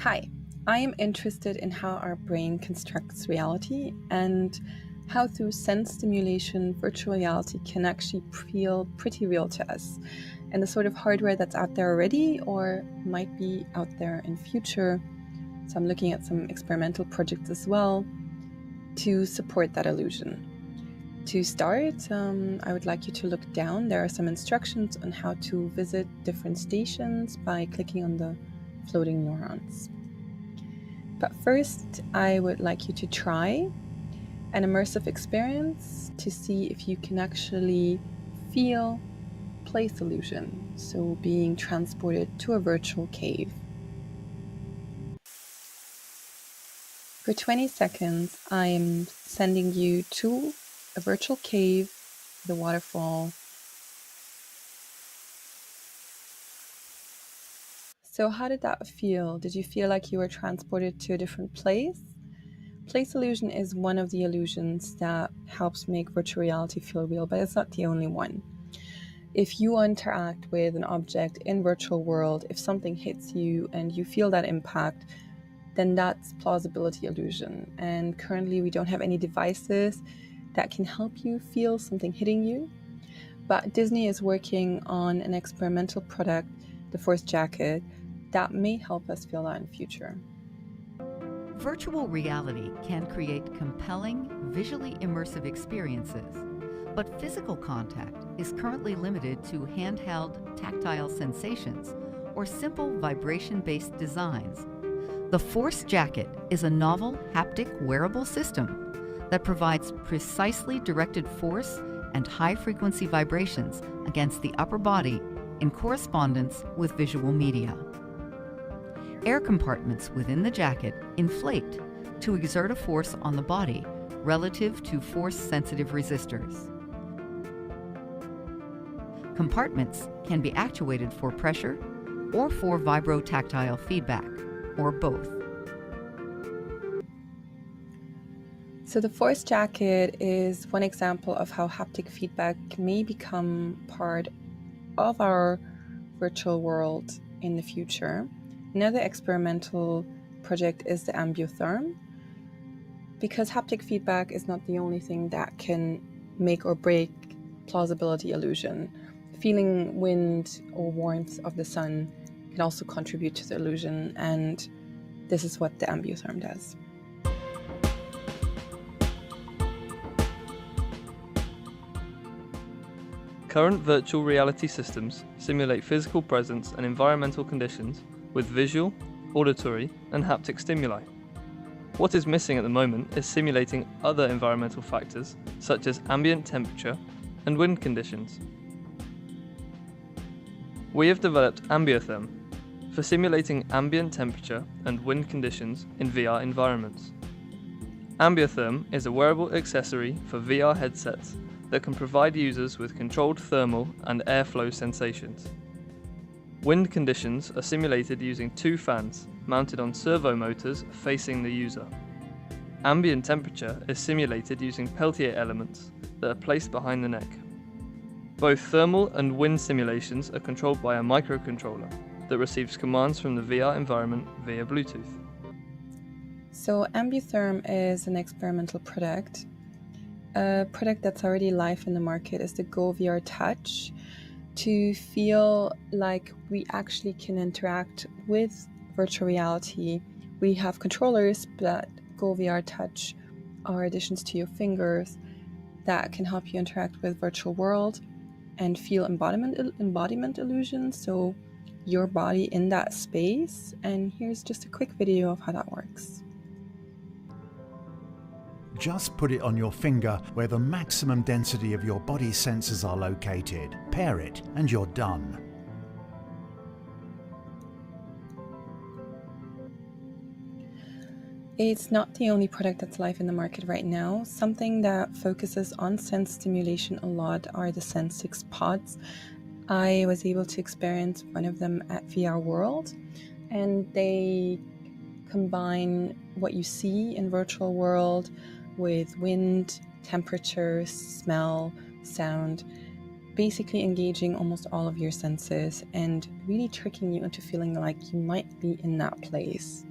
Hi, I am interested in how our brain constructs reality and how, through sense stimulation, virtual reality can actually feel pretty real to us, and the sort of hardware that's out there already or might be out there in future. So, I'm looking at some experimental projects as well to support that illusion. To start, I would like you to look down. There are some instructions on how to visit different stations by clicking on the floating neurons. But first, I would like you to try an immersive experience to see if you can actually feel place illusion, so being transported to a virtual cave. For 20 seconds, I am sending you to a virtual cave, the waterfall. So how did that feel? Did you feel like you were transported to a different place? Place illusion is one of the illusions that helps make virtual reality feel real, but it's not the only one. If you interact with an object in virtual world, if something hits you and you feel that impact, then that's plausibility illusion. And currently we don't have any devices that can help you feel something hitting you. But Disney is working on an experimental product, the Force Jacket, that may help us feel that in the future. Virtual reality can create compelling, visually immersive experiences, but physical contact is currently limited to handheld, tactile sensations or simple vibration-based designs. The Force Jacket is a novel haptic wearable system that provides precisely directed force and high-frequency vibrations against the upper body in correspondence with visual media. Air compartments within the jacket inflate to exert a force on the body relative to force-sensitive resistors. Compartments can be actuated for pressure or for vibrotactile feedback, or both. So the Force Jacket is one example of how haptic feedback may become part of our virtual world in the future. Another experimental project is the Ambiotherm, because haptic feedback is not the only thing that can make or break plausibility illusion. Feeling wind or warmth of the sun can also contribute to the illusion, and this is what the Ambiotherm does. Current virtual reality systems simulate physical presence and environmental conditions with visual, auditory, and haptic stimuli. What is missing at the moment is simulating other environmental factors such as ambient temperature and wind conditions. We have developed Ambiotherm for simulating ambient temperature and wind conditions in VR environments. Ambiotherm is a wearable accessory for VR headsets that can provide users with controlled thermal and airflow sensations. Wind conditions are simulated using two fans mounted on servo motors facing the user. Ambient temperature is simulated using Peltier elements that are placed behind the neck. Both thermal and wind simulations are controlled by a microcontroller that receives commands from the VR environment via Bluetooth. So Ambiotherm is an experimental product. A product that's already live in the market is the Go VR Touch, to feel like we actually can interact with virtual reality. We have controllers, but Go VR Touch are additions to your fingers that can help you interact with virtual world and feel embodiment illusion, so your body in that space. And here's just a quick video of how that works. Just put it on your finger where the maximum density of your body sensors are located. Pair it and you're done. It's not the only product that's live in the market right now. Something that focuses on sense stimulation a lot are the Sensix pods. I was able to experience one of them at VR World, and they combine what you see in virtual world with wind, temperature, smell, sound, basically engaging almost all of your senses and really tricking you into feeling like you might be in that place.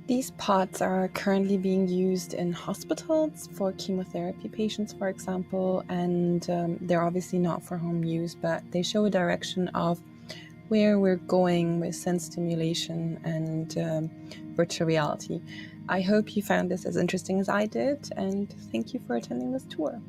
These pods are currently being used in hospitals for chemotherapy patients, for example, and they're obviously not for home use, but they show a direction of where we're going with sense stimulation and virtual reality. I hope you found this as interesting as I did, and thank you for attending this tour.